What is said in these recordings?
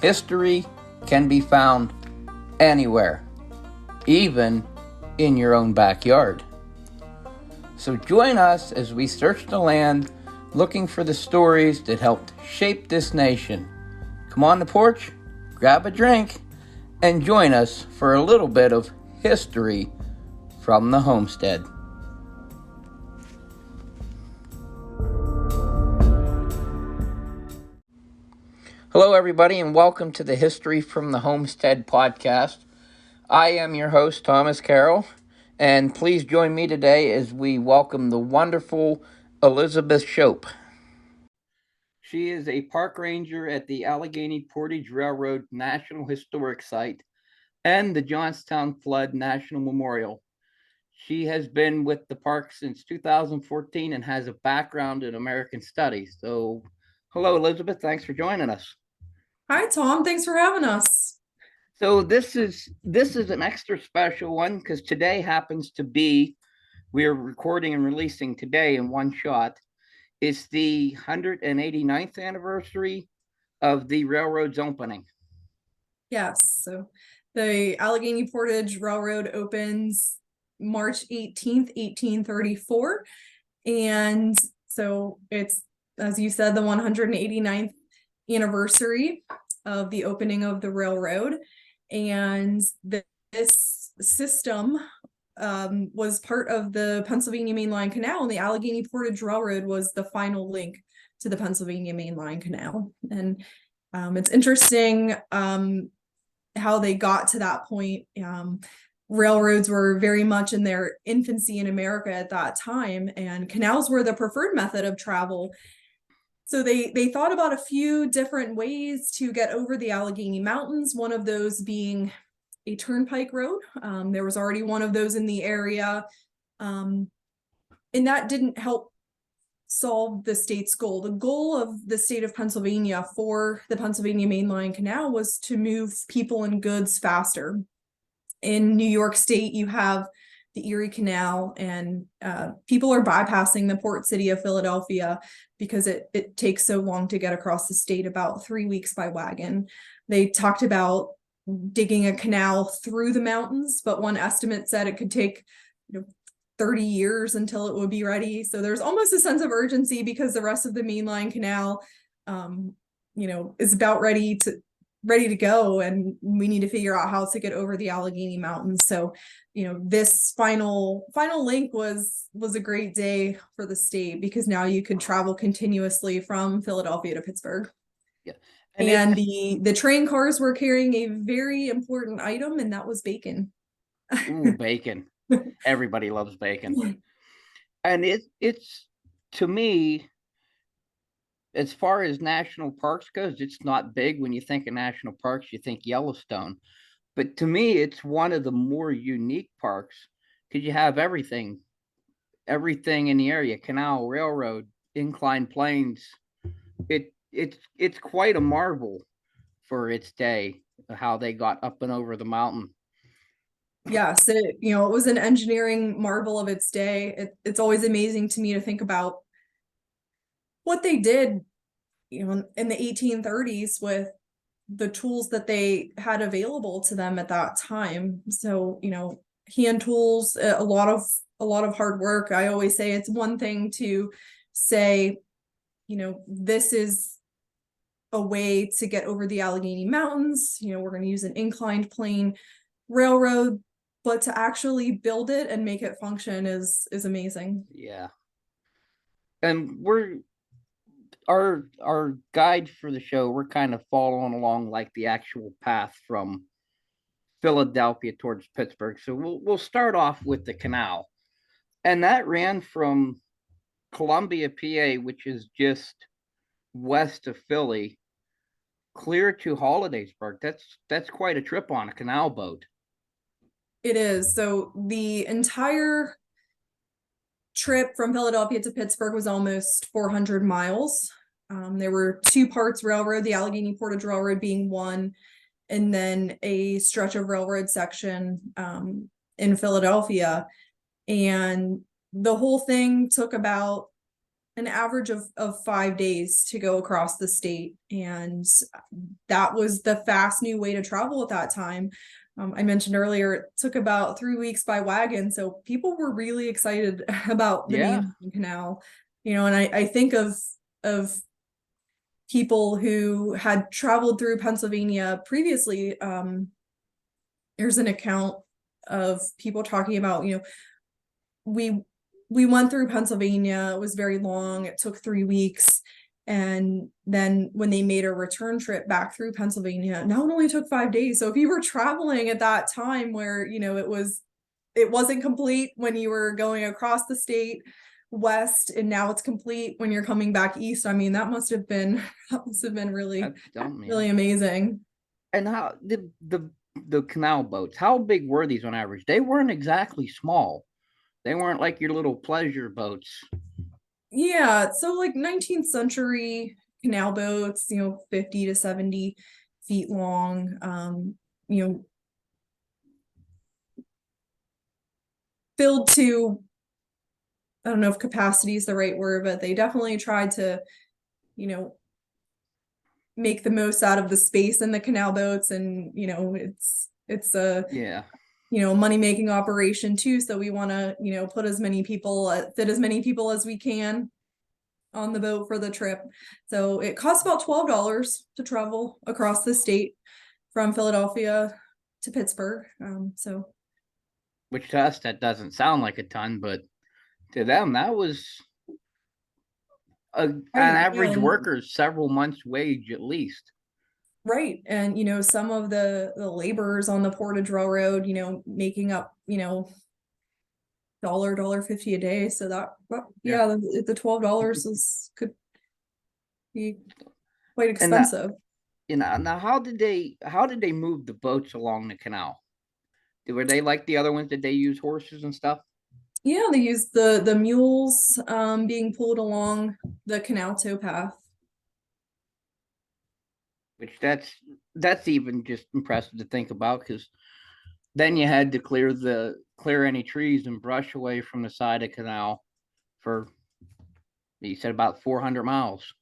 History can be found anywhere, even in your own backyard. So join us as we search the land, looking for the stories that helped shape this nation. Come on the porch, grab a drink, and join us for a little bit of history from the homestead. Hello, everybody, and welcome to the History from the Homestead podcast. I am your host, Thomas Carroll, and please join me today as we welcome the wonderful Elizabeth Shope. She is a park ranger at the Allegheny Portage Railroad National Historic Site and the Johnstown Flood National Memorial. She has been with the park since 2014 and has a background in American Studies. So, hello, Elizabeth. Thanks for joining us. Hi, Tom. Thanks for having us. So this is an extra special one because today happens to be, we are recording and releasing today in one shot. It's the 189th anniversary of the railroad's opening. Yes. So the Allegheny Portage Railroad opens March 18th, 1834. And so it's, as you said, the 189th anniversary of the opening of the railroad. And this system was part of the Pennsylvania Main Line Canal, and the Allegheny Portage Railroad was the final link to the Pennsylvania Main Line Canal. And it's interesting how they got to that point. Railroads were very much in their infancy in America at that time, and canals were the preferred method of travel. So they thought about a few different ways to get over the Allegheny Mountains, one of those being a turnpike road. There was already one of those in the area, and that didn't help solve the state's goal. The goal of the state of Pennsylvania for the Pennsylvania Main Line Canal was to move people and goods faster. In New York State, you have the Erie Canal, and people are bypassing the port city of Philadelphia because it takes so long to get across the state, about 3 weeks by wagon. They talked about digging a canal through the mountains, but one estimate said it could take 30 years until it would be ready. So there's almost a sense of urgency because the rest of the mainline canal is about ready to go, and we need to figure out how to get over the Allegheny Mountains. So this final link was a great day for the state, because now you could travel continuously from Philadelphia to Pittsburgh. Yeah. And the train cars were carrying a very important item, and that was bacon. Ooh, bacon. Everybody loves bacon. And it's, to me, as far as national parks goes, it's not big. When you think of national parks, you think Yellowstone. But to me, it's one of the more unique parks because you have everything in the area: canal, railroad, inclined plains. It's quite a marvel for its day how they got up and over the mountain. Yes, it was an engineering marvel of its day. It's always amazing to me to think about what they did, in the 1830s with the tools that they had available to them at that time. So, hand tools, a lot of hard work. I always say it's one thing to say, this is a way to get over the Allegheny Mountains. We're going to use an inclined plane railroad, but to actually build it and make it function is amazing. Yeah. And our guide for the show, we're kind of following along like the actual path from Philadelphia towards Pittsburgh. So we'll start off with the canal. And that ran from Columbia, PA, which is just west of Philly, clear to Hollidaysburg. That's quite a trip on a canal boat. It is. So the entire trip from Philadelphia to Pittsburgh was almost 400 miles. There were two parts railroad, the Allegheny Portage Railroad being one, and then a stretch of railroad section in Philadelphia. And the whole thing took about an average of 5 days to go across the state. And that was the fast new way to travel at that time. I mentioned earlier, it took about 3 weeks by wagon. So people were really excited about the Yeah. main canal, and I think of people who had traveled through Pennsylvania previously. There's an account of people talking about, we went through Pennsylvania. It was very long. It took 3 weeks. And then when they made a return trip back through Pennsylvania, now it only took 5 days. So if you were traveling at that time where, it wasn't complete when you were going across the state west, and now it's complete when you're coming back east. I mean, that must have been really, That's dumb, yeah. really amazing. And how the canal boats, how big were these on average? They weren't exactly small. They weren't like your little pleasure boats. Yeah, so like 19th century canal boats, 50 to 70 feet long, you know, filled to, I don't know if capacity is the right word, but they definitely tried to, make the most out of the space in the canal boats. And, it's a, Yeah. money-making operation too. So we want to, put as many people, fit as many people as we can on the boat for the trip. So it costs about $12 to travel across the state from Philadelphia to Pittsburgh. Which to us that doesn't sound like a ton, but to them that was an Right. average And worker's several months' wage at least. right. And some of the laborers on the Portage Railroad, making up, dollar 50 a day. So that, well, Yeah. yeah, the $12 could be quite And that, expensive. now how did they move the boats along the canal? Were they like the other ones? Did they use horses and stuff? Yeah, they use the mules being pulled along the canal towpath. Which that's even just impressive to think about, because then you had to clear any trees and brush away from the side of the canal for, you said, about 400 miles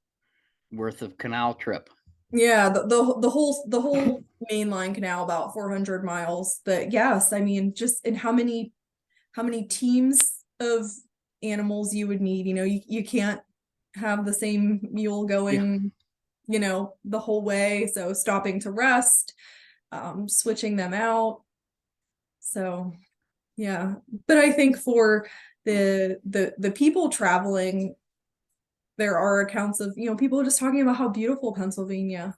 worth of canal trip. Yeah, the whole mainline canal, about 400 miles. But yes, I mean, just in how many teams of animals you would need. You can't have the same mule Yeah. going, the whole way. So stopping to rest, switching them out. So yeah. But I think for the people traveling, there are accounts of, people just talking about how beautiful Pennsylvania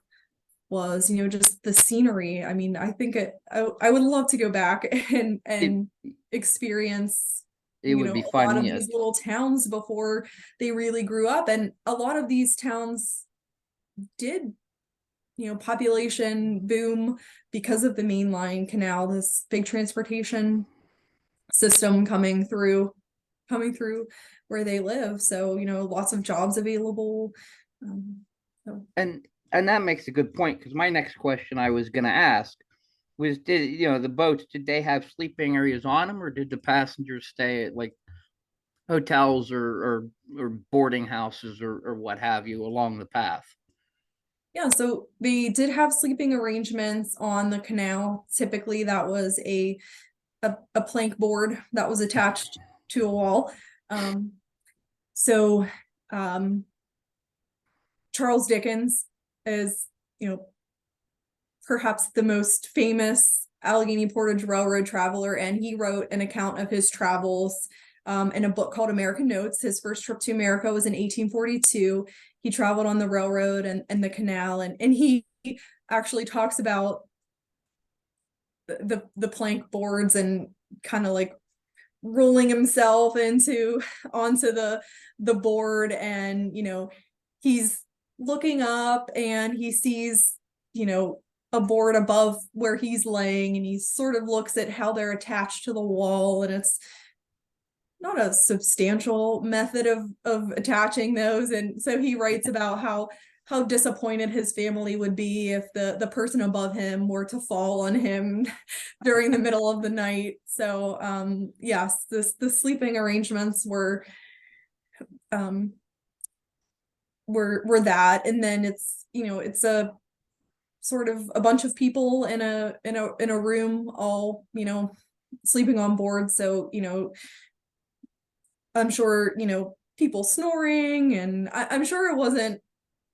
was, just the scenery. I mean, I think I would love to go back and It experience, it would be a lot fun, of yeah. these little towns before they really grew up. And a lot of these towns did, population boom because of the mainline canal, this big transportation system coming through where they live. So, lots of jobs available. Um, so And that makes a good point, because my next question I was going to ask was, did the boats, did they have sleeping areas on them, or did the passengers stay at like hotels or boarding houses or what have you along the path? yeah, so they did have sleeping arrangements on the canal. Typically, that was a plank board that was attached to a wall. Um, so Charles Dickens is, perhaps the most famous Allegheny Portage Railroad traveler, and he wrote an account of his travels in a book called American Notes. His first trip to America was in 1842. He traveled on the railroad and the canal, and he actually talks about the plank boards and kind of like rolling himself onto the board. And he's looking up and he sees a board above where he's laying, and he sort of looks at how they're attached to the wall, and it's not a substantial method of attaching those. And so he writes about how disappointed his family would be if the person above him were to fall on him during the middle of the night. So yes, the sleeping arrangements were were that, and then it's, it's a sort of a bunch of people in a room, all, sleeping on board. So, I'm sure, people snoring, and I'm sure it wasn't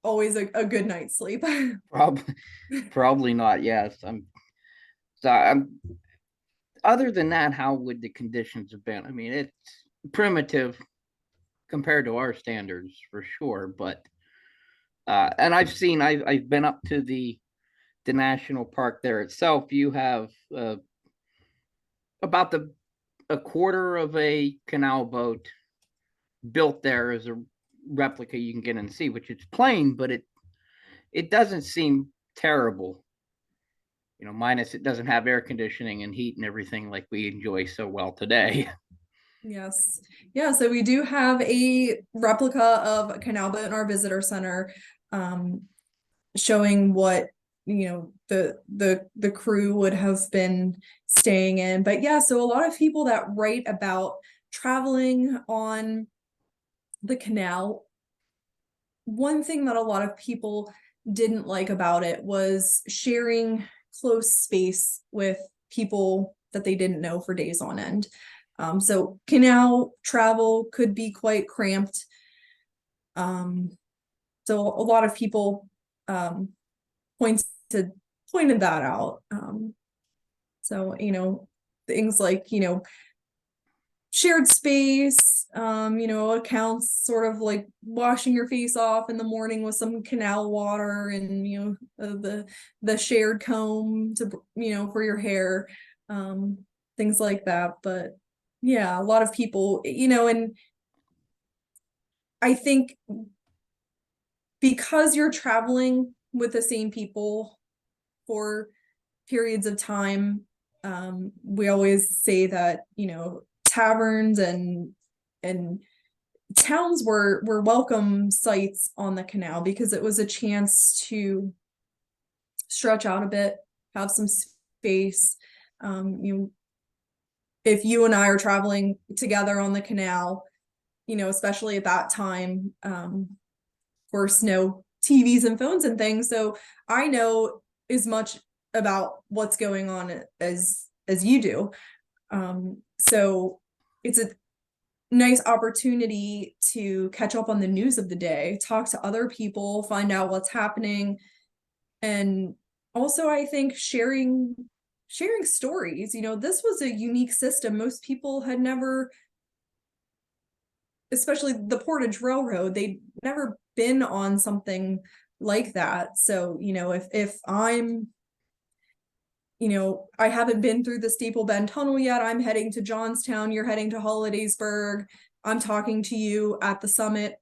always a good night's sleep. Probably, probably not. Yes, So I'm. Other than that, how would the conditions have been? I mean, it's primitive compared to our standards for sure, but and I've been up to the national park there itself. You have about the a quarter of a canal boat built there as a replica you can get and see, which it's plain, but it doesn't seem terrible. Minus it doesn't have air conditioning and heat and everything like we enjoy so well today. Yes. Yeah, so we do have a replica of a canal boat in our visitor center, showing what, the crew would have been staying in. But yeah, so a lot of people that write about traveling on the canal, one thing that a lot of people didn't like about it was sharing close space with people that they didn't know for days on end. So canal travel could be quite cramped. So a lot of people pointed pointed that out. So things like shared space, accounts sort of like washing your face off in the morning with some canal water, and the shared comb to for your hair, things like that. But yeah, a lot of people, and I think because you're traveling with the same people for periods of time, we always say that taverns and towns were welcome sites on the canal, because it was a chance to stretch out a bit, have some space. If you and I are traveling together on the canal, especially at that time, of course, no TVs and phones and things, so I know as much about what's going on as you do. So it's a nice opportunity to catch up on the news of the day, talk to other people, find out what's happening, and also I think sharing stories. This was a unique system. Most people had never, especially the Portage Railroad, they'd never been on something like that. So, if I'm, I haven't been through the Staple Bend Tunnel yet, I'm heading to Johnstown, you're heading to Hollidaysburg, I'm talking to you at the summit,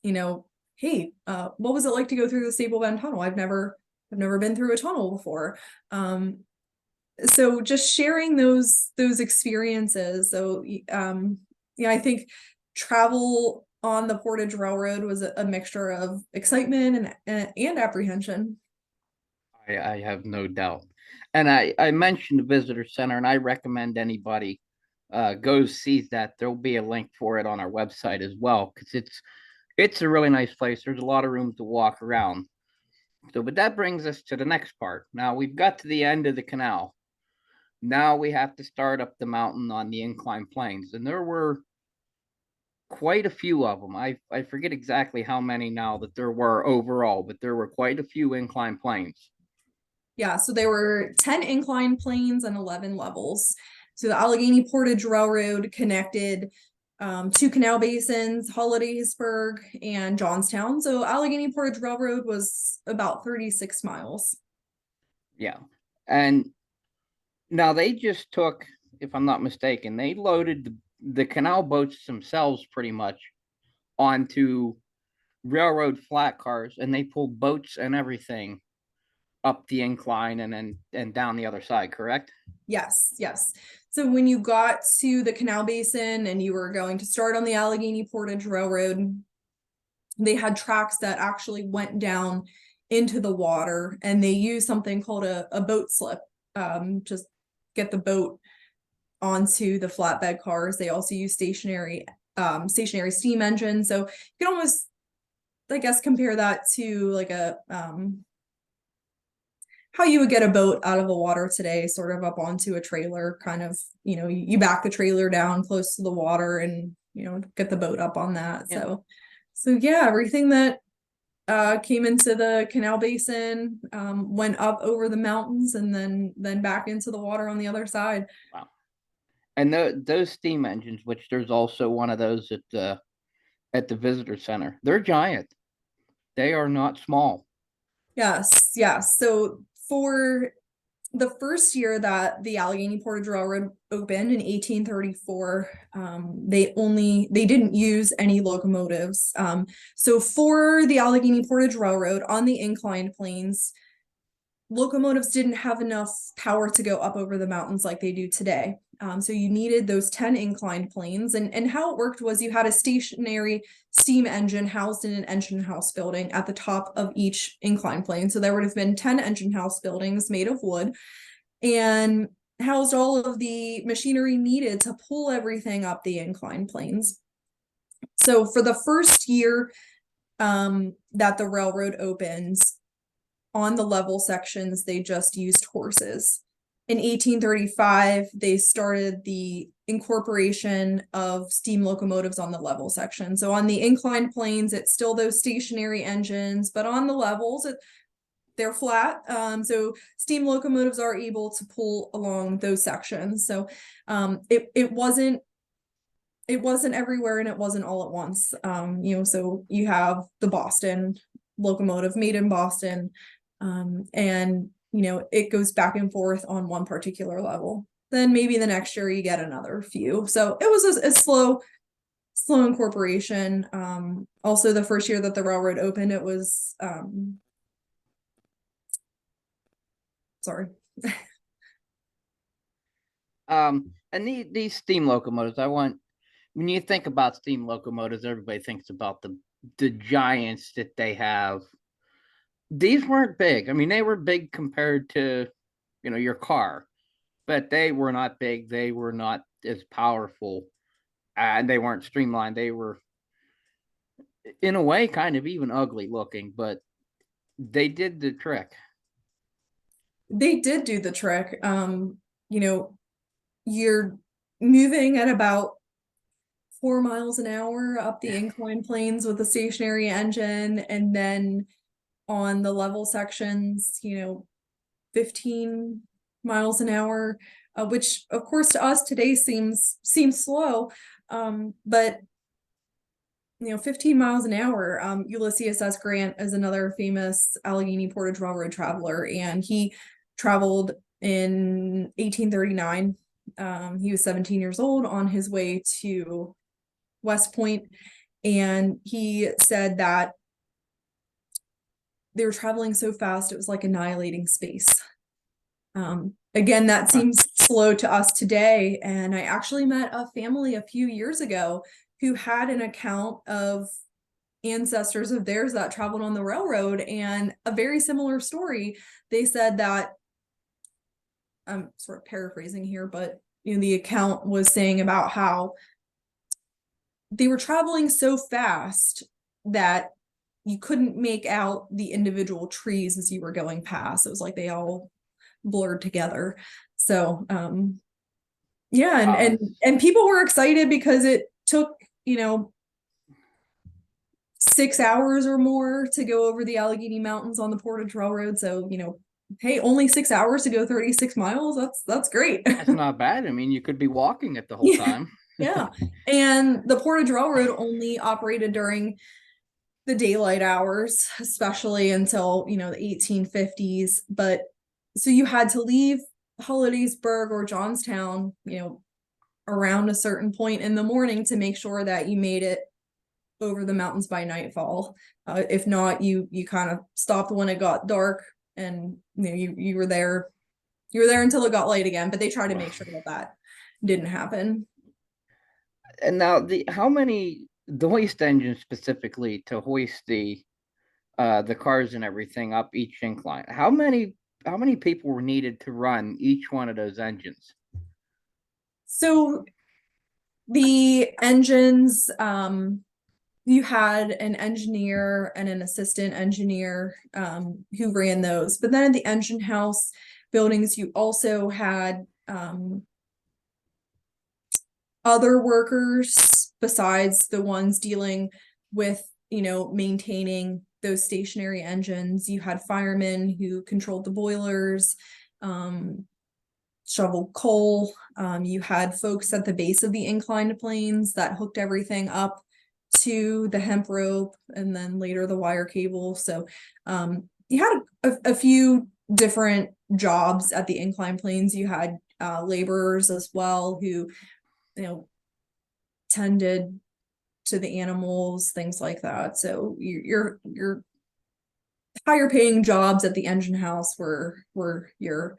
hey, what was it like to go through the Staple Bend Tunnel? I've never been through a tunnel before. So just sharing those experiences. So I think travel on the Portage Railroad was a mixture of excitement and apprehension. I have no doubt. And I mentioned the visitor center, and I recommend anybody goes sees that. There'll be a link for it on our website as well, because it's a really nice place. There's a lot of room to walk around. So, but that brings us to the next part. Now we've got to the end of the canal. Now we have to start up the mountain on the inclined planes, and there were quite a few of them. I forget exactly how many now that there were overall, but there were quite a few inclined planes. Yeah, so there were 10 incline planes and 11 levels. So the Allegheny Portage Railroad connected two canal basins, Hollidaysburg and Johnstown. So Allegheny Portage Railroad was about 36 miles. Yeah. And now they just took, if I'm not mistaken, they loaded the canal boats themselves pretty much onto railroad flat cars, and they pulled boats and everything up the incline and down the other side, correct? Yes, yes. So when you got to the canal basin and you were going to start on the Allegheny Portage Railroad, they had tracks that actually went down into the water, and they used something called a boat slip, just get the boat onto the flatbed cars. They also use stationary steam engines. So you can almost I guess compare that to like a how you would get a boat out of the water today, sort of up onto a trailer, kind of, you back the trailer down close to the water and, get the boat up on that. Yeah. So yeah, everything that came into the canal basin, went up over the mountains and then back into the water on the other side. Wow. And those steam engines, which there's also one of those at the visitor center, they're giant. They are not small. Yes, yes. So for the first year that the Allegheny Portage Railroad opened in 1834, they didn't use any locomotives. So for the Allegheny Portage Railroad on the inclined planes, locomotives didn't have enough power to go up over the mountains like they do today. So you needed those 10 inclined planes. And how it worked was you had a stationary steam engine housed in an engine house building at the top of each inclined plane. So there would have been 10 engine house buildings made of wood and housed all of the machinery needed to pull everything up the inclined planes. So for the first year that the railroad opens, on the level sections, they just used horses. In 1835, they started the incorporation of steam locomotives on the level section. So on the inclined planes, it's still those stationary engines, but on the levels, they're flat. So steam locomotives are able to pull along those sections. So it wasn't everywhere and it wasn't all at once. So you have the Boston locomotive made in Boston, and it goes back and forth on one particular level. Then maybe the next year you get another few. So it was a slow incorporation. Also the first year that the railroad opened, it was sorry. And these steam locomotives, when you think about steam locomotives, everybody thinks about the giants that they have. These weren't big. I mean, they were big compared to, your car, but they were not big. They were not as powerful, and they weren't streamlined. They were, in a way, kind of even ugly looking, but they did the trick. They did do the trick. You're moving at about 4 miles an hour up the incline planes with a stationary engine, and then on the level sections, 15 miles an hour, which of course to us today seems slow, but 15 miles an hour. Ulysses S. Grant is another famous Allegheny Portage Railroad traveler, and he traveled in 1839. He was 17 years old on his way to West Point, and he said that they were traveling so fast it was like annihilating space. Again, that seems slow to us today, and I actually met a family a few years ago who had an account of ancestors of theirs that traveled on the railroad, and a very similar story. They said that, I'm sort of paraphrasing here, but the account was saying about how they were traveling so fast that you couldn't make out the individual trees as you were going past. It was like they all blurred together. So yeah, and people were excited because it took 6 hours or more to go over the Allegheny Mountains on the Portage Railroad. So hey, only 6 hours to go 36 miles. That's great. That's not bad. I mean, you could be walking it the whole time. Yeah. And the Portage Railroad only operated during the daylight hours, especially until, the 1850s. But so you had to leave Hollidaysburg or Johnstown, around a certain point in the morning to make sure that you made it over the mountains by nightfall. If not, you kind of stopped when it got dark, and you were there until it got light again. But they tried to make sure that didn't happen. And now the hoist engine specifically to hoist the cars and everything up each incline. How many people were needed to run each one of those engines? So the engines, you had an engineer and an assistant engineer who ran those. But then at the engine house buildings, you also had other workers besides the ones dealing with, maintaining those stationary engines. You had firemen who controlled the boilers, shoveled coal. You had folks at the base of the inclined planes that hooked everything up to the hemp rope and then later the wire cable. So you had a few different jobs at the inclined planes. You had laborers as well who, tended to the animals, things like that. So your higher paying jobs at the engine house were your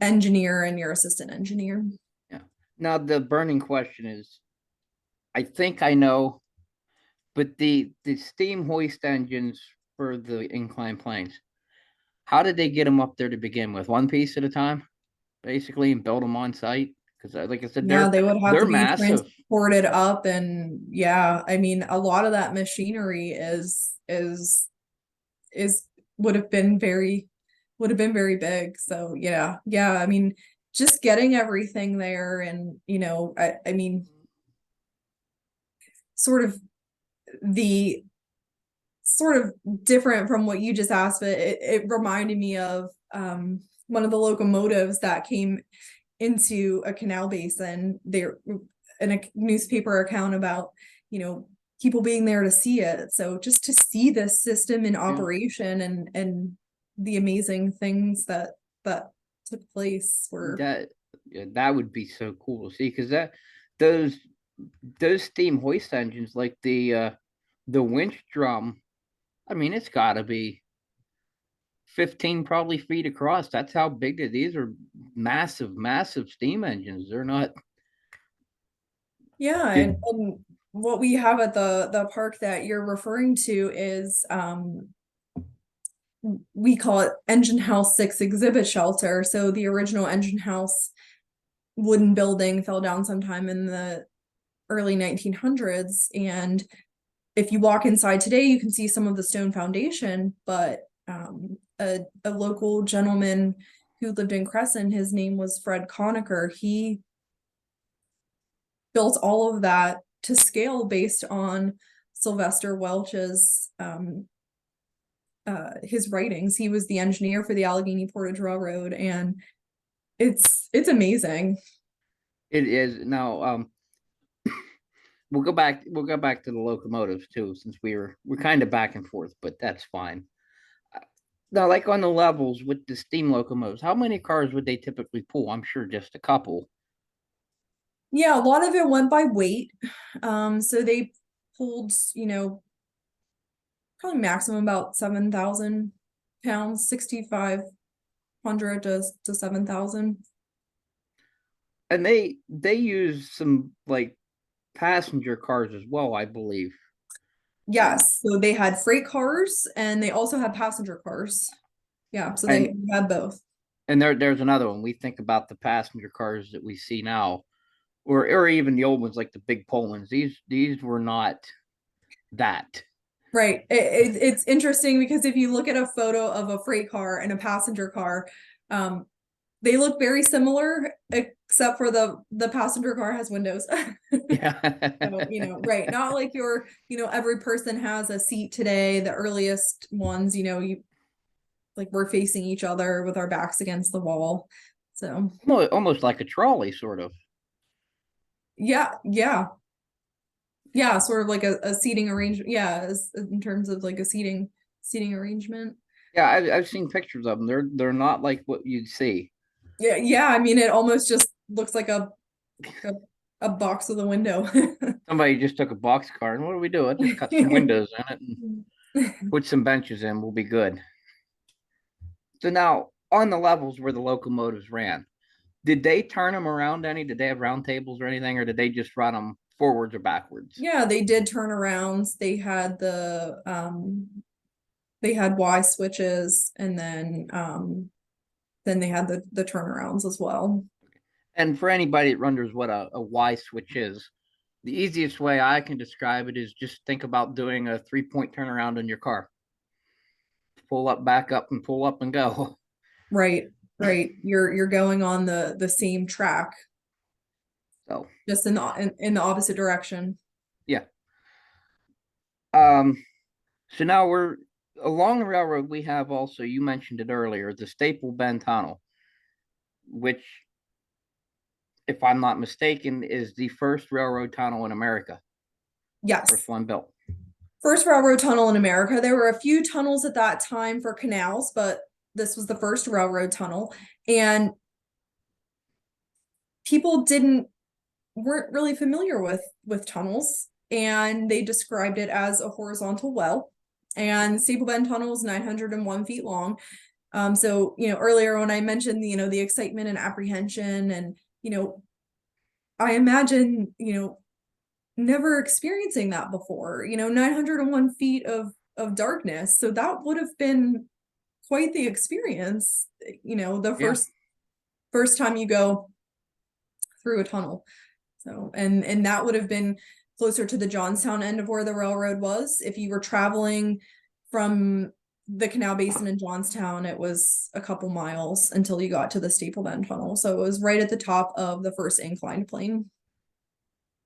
engineer and your assistant engineer. Yeah. Now the burning question is, I think I know, but the steam hoist engines for the inclined planes, how did they get them up there to begin with? One piece at a time, basically, and build them on site? Because, like I said, Yeah, they would have they're to be massive. transported up, and yeah, I mean, a lot of that machinery is would have been very big. So yeah, I mean, just getting everything there, and I mean, sort of the sort of different from what you just asked, but it reminded me of one of the locomotives that came into a canal basin there in a newspaper account about, people being there to see it. So just to see this system in Yeah. operation and the amazing things that took place were. That would be so cool to see, because those those steam hoist engines, like the winch drum, I mean, it's got to be 15 probably feet across. That's how big these are. Massive, massive steam engines. They're not. Yeah, and what we have at the park that you're referring to is we call it Engine House 6 exhibit shelter. So the original engine house wooden building fell down sometime in the early 1900s, and if you walk inside today you can see some of the stone foundation, but a local gentleman who lived in Crescent, his name was Fred Conacher, he built all of that to scale based on Sylvester Welch's his writings. He was the engineer for the Allegheny Portage Railroad, and it's amazing. It is now. We'll go back. We'll go back to the locomotives too, since we're kind of back and forth, but that's fine. Now, like on the levels with the steam locomotives, how many cars would they typically pull? I'm sure just a couple. Yeah, a lot of it went by weight. So they pulled, probably maximum about 7,000 pounds, 6,500 to 7,000. And they use some like passenger cars as well, I believe. Yes, so they had freight cars and they also had passenger cars. Yeah, so they And had both. there's another one. We think about the passenger cars that we see now, or even the old ones like the big Pullmans. These were not that. Right. It's interesting because if you look at a photo of a freight car and a passenger car, um, they look very similar, except for the passenger car has windows. Yeah. So, right. Not like every person has a seat today. The earliest ones, you like we're facing each other with our backs against the wall. So Almost like a trolley, sort of. yeah, sort of like a seating arrangement. Yeah, in terms of like a seating arrangement. Yeah, I've seen pictures of them. They're not like what you'd see. Yeah. I mean, it almost just looks like a, a box with a window. Somebody just took a box car and what do we do? I just cut some windows in it and put some benches in. We'll be good. So now on the levels where the locomotives ran, did they turn them around any? Did they have round tables or anything, or did they just run them forwards or backwards? Yeah, they did turnarounds. They had Y switches, and then they had the turnarounds as well. And for anybody that wonders what a Y switch is, The easiest way I can describe it is just think about doing a 3-point turnaround in your car. Pull up, back up, and pull up and go. Right, right. You're going on the same track, So just in the opposite direction. yeah. Um. So now we're along the railroad. We have also, you mentioned it earlier, the Staple Bend Tunnel, which, if I'm not mistaken, is the first railroad tunnel in America. First Yes. one built. First railroad tunnel in America. There were a few tunnels at that time for canals, but this was the first railroad tunnel. And people weren't really familiar with tunnels, and they described it as a horizontal well. And Staple Bend Tunnel is 901 feet long. So earlier when I mentioned the excitement and apprehension, and I imagine never experiencing that before. 901 feet of darkness. So that would have been quite the experience. The Yeah. first time you go through a tunnel. So and that would have been closer to the Johnstown end of where the railroad was. If you were traveling from the Canal Basin in Johnstown, it was a couple miles until you got to the Staple Bend Tunnel. So it was right at the top of the first inclined plane.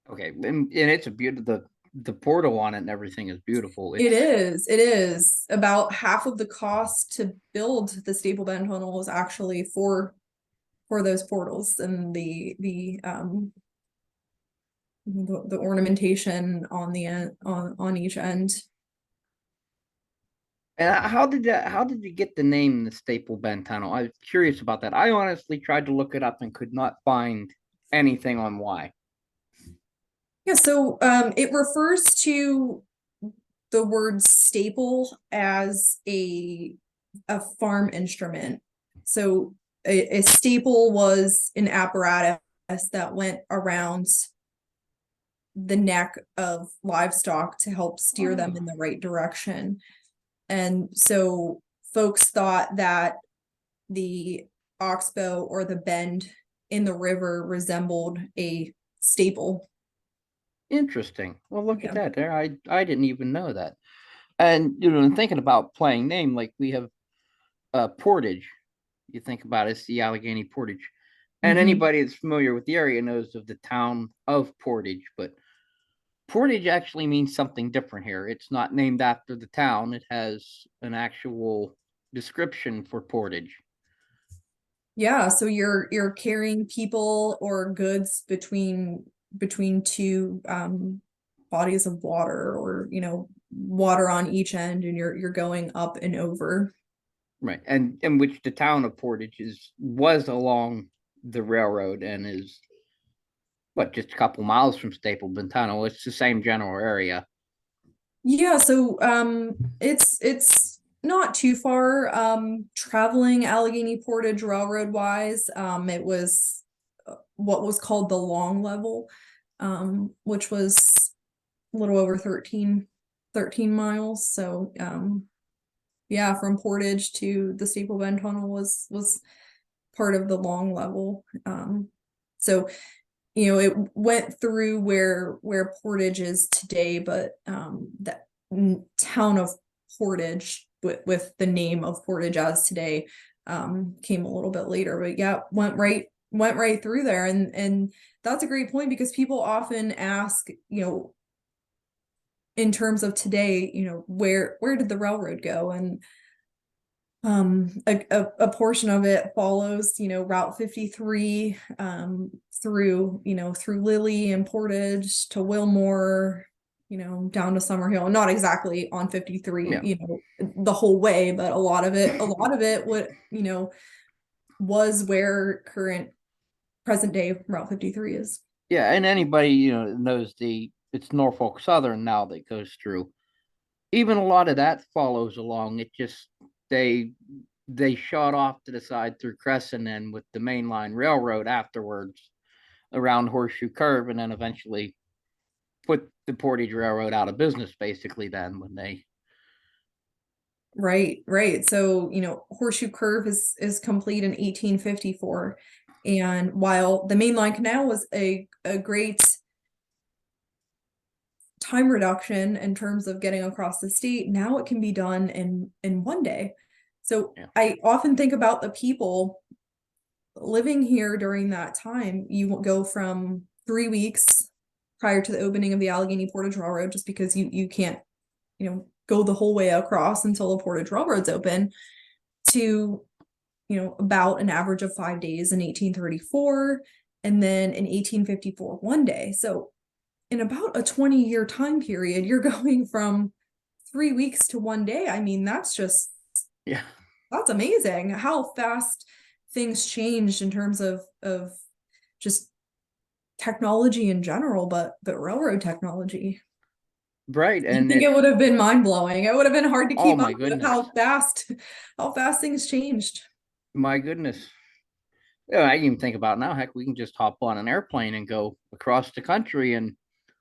Okay, and it's a beautiful. The portal on it and everything is beautiful. It It's is. It is. About half of the cost to build the Staple Bend Tunnel was actually for those portals and the ornamentation on the end on each end. and how did you get the name the Staple Bend Tunnel? I was curious about that. I honestly tried to look it up and could not find anything on why. Yeah, so it refers to the word staple as a farm instrument. So a staple was an apparatus that went around the neck of livestock to help steer them Oh, in the right direction. And so folks thought that the oxbow or the bend in the river resembled a staple. interesting. Well, look at Yeah. that. There, I didn't even know that. And thinking about playing name, like we have Portage. You think about it, it's the Allegheny Portage. And Mm-hmm. anybody that's familiar with the area knows of the town of Portage, but Portage actually means something different here. It's not named after the town, it has an actual description for Portage. Yeah, so you're carrying people or goods between two bodies of water, or water on each end, and you're going up and over. Right. And in which the town of Portage was along the railroad and is what, just a couple miles from Stapleton Tunnel. It's the same general area. Yeah, so it's not too far traveling Allegheny Portage Railroad wise. It was what was called the long level, which was a little over 13 miles. So yeah, from Portage to the Staple Bend Tunnel was part of the long level. So it went through where Portage is today, but that town of Portage with the name of Portage as today came a little bit later. But yeah, went right through there, and that's a great point, because people often ask, in terms of today, where did the railroad go? And a portion of it follows Route 53 through Lilly and Portage to Wilmore, down to Summerhill. Not exactly on 53 Yeah. the whole way, but a lot of it would was where current present day Route 53 is. Yeah. And anybody, knows it's Norfolk Southern now that goes through. Even a lot of that follows along. It just, they, they shot off to the side through Crescent and with the mainline railroad afterwards around Horseshoe Curve, and then eventually put the Portage Railroad out of business basically then when they. Right. So, Horseshoe Curve is complete in 1854. And while the mainline canal was a great time reduction in terms of getting across the state. Now it can be done in one day. So Yeah. I often think about the people living here during that time. You go from 3 weeks prior to the opening of the Allegheny Portage Railroad, just because you can't, go the whole way across until the Portage Railroad's open, to, about an average of 5 days in 1834, and then in 1854, one day. So in about a 20-year time period, you're going from 3 weeks to one day. I mean, Yeah. that's amazing how fast things changed in terms of just technology in general, but railroad technology. Right. You And think it would have been mind-blowing. It would have been hard to oh keep up my with goodness. how fast things changed. My goodness. Yeah, I even think about now, heck, we can just hop on an airplane and go across the country in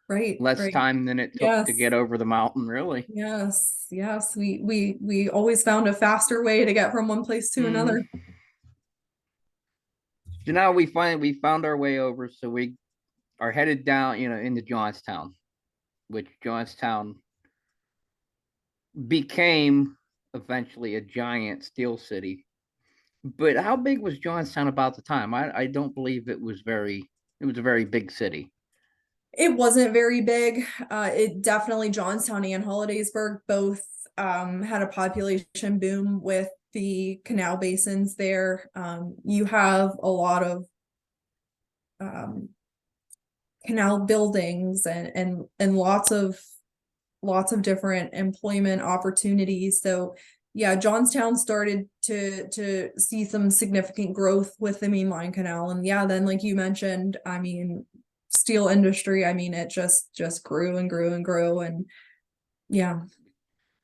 Right, less right. time than it took to Yes. get over the mountain, really. Yes, yes. We always found a faster way to get from one place to another. Mm. So now we found our way over, so we are headed down, into Johnstown, which Johnstown became eventually a giant steel city. But how big was Johnstown about the time? I don't believe it was a very big city. It wasn't very big. It definitely, Johnstown and Hollidaysburg both had a population boom with the canal basins there. You have a lot of um, canal buildings and lots of different employment opportunities. So yeah, Johnstown started to see some significant growth with the mainline canal. And yeah, then like you mentioned, I mean, steel industry, I mean, it just grew and grew and grew. And yeah.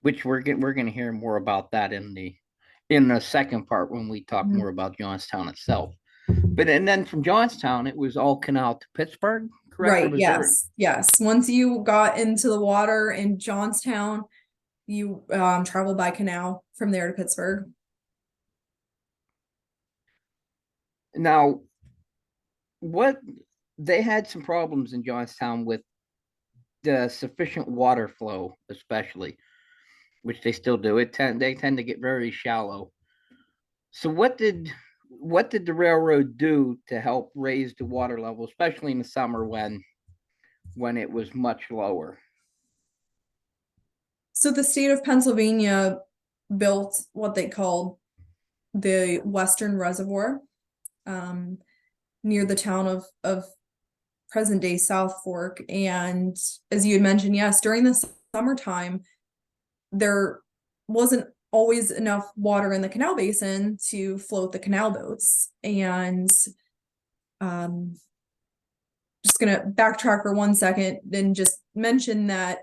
Which we're gonna hear more about that in the second part when we talk Mhm. more about Johnstown itself. But and then from Johnstown, it was all canal to Pittsburgh, correct? Or Right, was there yes, yes. Once you got into the water in Johnstown, you traveled by canal from there to Pittsburgh. now what they had some problems in Johnstown with the sufficient water flow, especially, which they still do. They tend to get very shallow. So what did the railroad do to help raise the water level, especially in the summer when it was much lower? So the state of Pennsylvania built what they called the Western Reservoir, um, near the town of present day South Fork. And as you had mentioned, yes, during the summertime, there wasn't always enough water in the canal basin to float the canal boats. And um, just gonna backtrack for 1 second and just mention that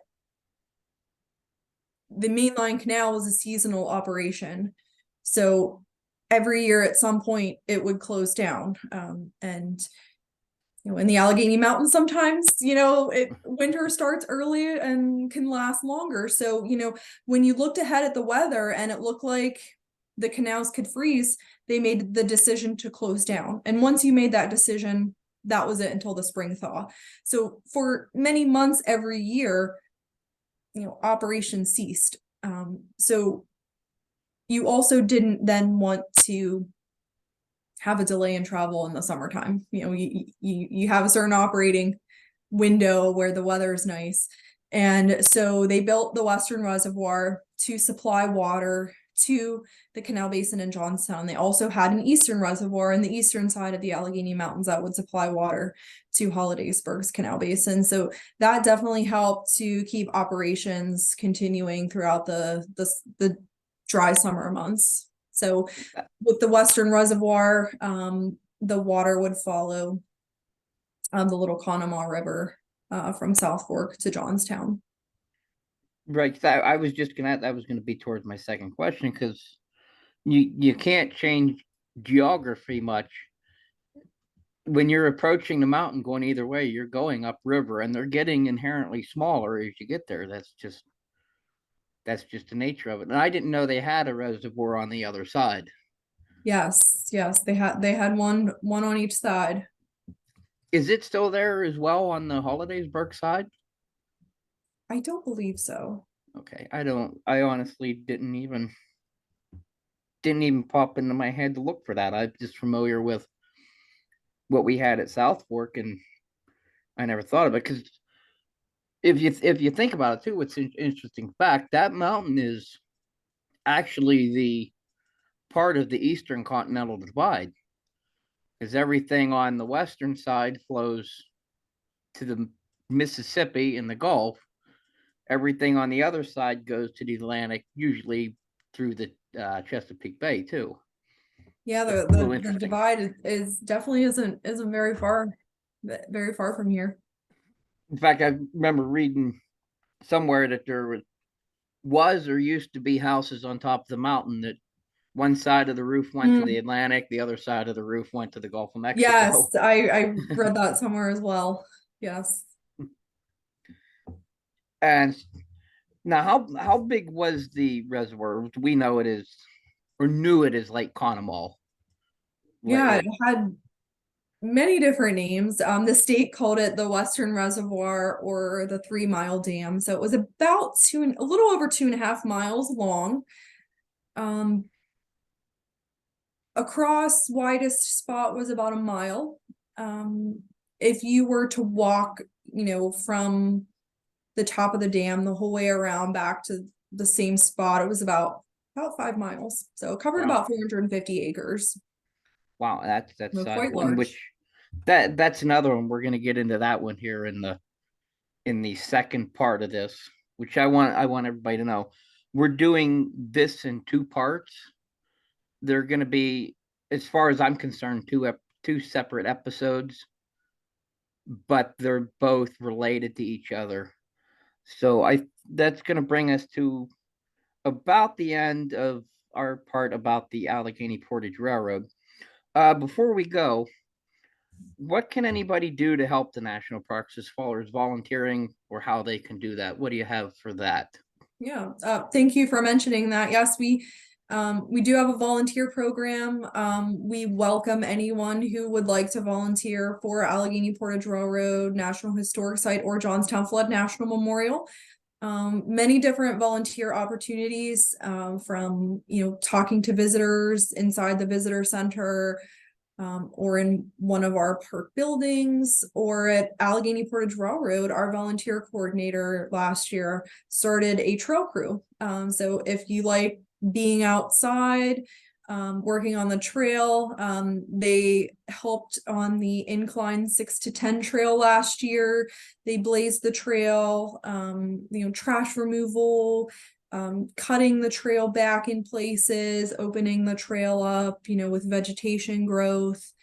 the mainline canal was a seasonal operation. So every year at some point it would close down. And in the Allegheny Mountains, sometimes, winter starts early and can last longer. So, when you looked ahead at the weather and it looked like the canals could freeze, they made the decision to close down. And once you made that decision, that was it until the spring thaw. So for many months every year, operation ceased. So you also didn't then want to have a delay in travel in the summertime. You have a certain operating window where the weather is nice. And so they built the Western Reservoir to supply water to the canal basin in Johnstown. They also had an Eastern Reservoir in the eastern side of the Allegheny Mountains that would supply water to Hollidaysburg's canal basin. So that definitely helped to keep operations continuing throughout the dry summer months. So with the Western Reservoir, the water would follow the Little Conemaugh River from South Fork to Johnstown. Right. I was just gonna that was gonna be towards my second question because you can't change geography much when you're approaching the mountain going either way. You're going upriver, and they're getting inherently smaller as you get there. That's just the nature of it. And I didn't know they had a reservoir on the other side. Yes, yes, they had one on each side. Is it still there as well on the Hollidaysburg side? I don't believe so. Okay, I honestly didn't even pop into my head to look for that. I'm just familiar with what we had at South Fork, and I never thought of it because if you think about it too, it's an interesting fact that mountain is actually the part of the Eastern Continental Divide, because everything on the western side flows to the Mississippi and the Gulf. Everything on the other side goes to the Atlantic, usually through the Chesapeake Bay too. Yeah, It's the a little the interesting. divide is definitely isn't very far from here. In fact, I remember reading somewhere that there was or used to be houses on top of the mountain that one side of the roof went to the Mm. Atlantic, the other side of the roof went to the Gulf of Yes, Mexico. I read that somewhere as well. Yes. And now, how big was the reservoir? We know it is, or knew it as Lake Conemaugh. Yeah, it Lake, had many different names. The state called it the Western Reservoir or the 3 Mile Dam. So it was about a little over 2.5 miles long. Um, Across widest spot was about a mile. Um, if you were to walk, from the top of the dam the whole way around back to the same spot, it was about 5 miles. So it covered wow, about 450 acres. wow, that's Quite one which large. that's another one. We're going to get into that one here in the second part of this, which I want everybody to know. We're doing this in two parts. They're going to be, as far as I'm concerned, two separate episodes, but they're both related to each other. So I that's going to bring us to about the end of our part about the Allegheny Portage Railroad. Before we go, what can anybody do to help the national parks as far as volunteering or how they can do that? What do you have for that? Yeah, thank you for mentioning that. Yes, we do have a volunteer program. We welcome anyone who would like to volunteer for Allegheny Portage Railroad National Historic Site or Johnstown Flood National Memorial. Many different volunteer opportunities, from talking to visitors inside the visitor center, or in one of our park buildings, or at Allegheny Portage Railroad. Our volunteer coordinator last year started a trail crew. So if you like being outside, working on the trail, they helped on the incline 6 to 10 trail last year. They blazed the trail, trash removal, cutting the trail back in places, opening the trail up, with vegetation growth.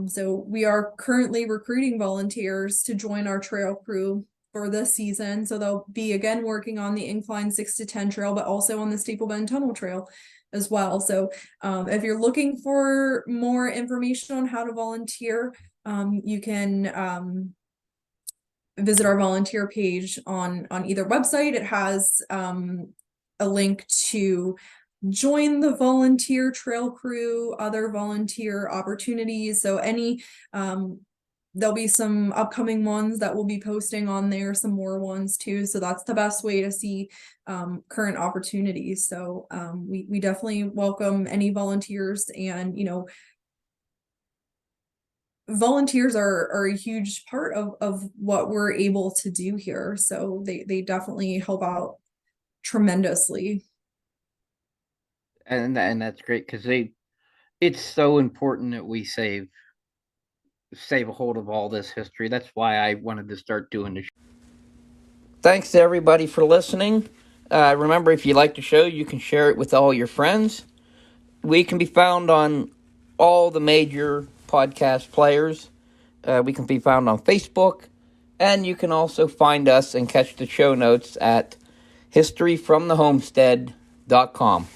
So we are currently recruiting volunteers to join our trail crew for this season. So they'll be again working on the incline 6 to 10 trail, but also on the Staple Bend Tunnel Trail as well. So if you're looking for more information on how to volunteer, you can visit our volunteer page on either website. It has a link to join the volunteer trail crew, other volunteer opportunities. So there'll be some upcoming ones that we'll be posting on there, some more ones too. So that's the best way to see current opportunities. So we definitely welcome any volunteers, and volunteers are a huge part of what we're able to do here. So they definitely help out tremendously. And that's great because it's so important that we save a hold of all this history. That's why I wanted to start doing the show. Thanks to everybody for listening. Remember, if you like the show, you can share it with all your friends. We can be found on all the major podcast players. We can be found on Facebook. And you can also find us and catch the show notes at historyfromthehomestead.com.